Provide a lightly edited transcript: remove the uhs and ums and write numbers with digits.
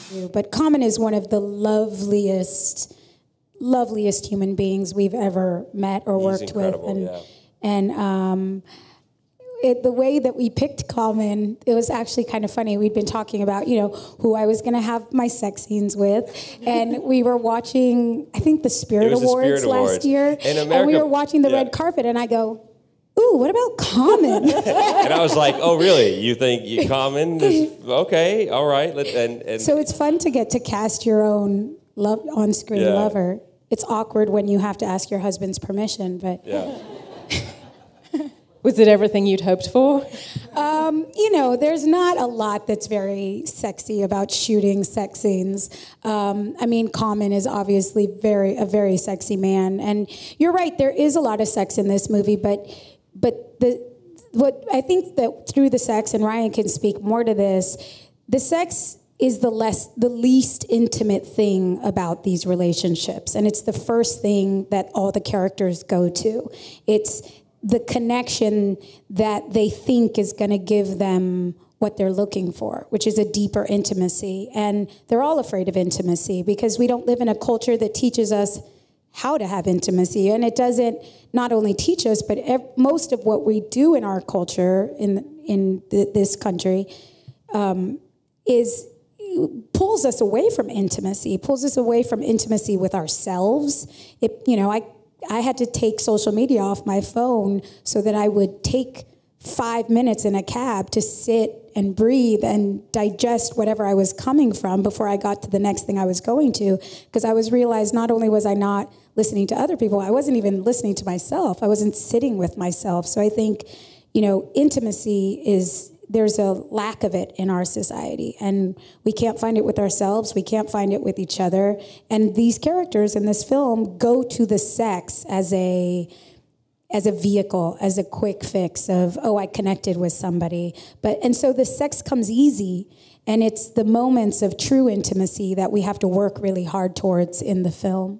do. But Common is one of the loveliest human beings we've ever met or worked with. And the way that we picked Common, it was actually kind of funny. We'd been talking about, who I was going to have my sex scenes with. And we were watching, I think, the Spirit Awards last year. And we were watching the red carpet, and I go, ooh, what about Common? And I was like, oh, really? You think Common is, okay, all right. And so it's fun to get to cast your own on-screen lover. It's awkward when you have to ask your husband's permission, but... Yeah. Was it everything you'd hoped for? There's not a lot that's very sexy about shooting sex scenes. Common is obviously a very sexy man. And you're right, there is a lot of sex in this movie, but what I think that through the sex, and Ryan can speak more to this, the sex is the least intimate thing about these relationships. And it's the first thing that all the characters go to. It's the connection that they think is going to give them what they're looking for, which is a deeper intimacy. And they're all afraid of intimacy because we don't live in a culture that teaches us how to have intimacy. And it doesn't not only teach us, but most of what we do in our culture in this country pulls us away from intimacy, pulls us away from intimacy with ourselves. I had to take social media off my phone so that I would take 5 minutes in a cab to sit and breathe and digest whatever I was coming from before I got to the next thing I was going to, because I realized not only was I not listening to other people, I wasn't even listening to myself. I wasn't sitting with myself. So I think, intimacy there's a lack of it in our society, and we can't find it with ourselves. We can't find it with each other. And these characters in this film go to the sex as a vehicle, as a quick fix of, I connected with somebody. And so the sex comes easy, and it's the moments of true intimacy that we have to work really hard towards in the film.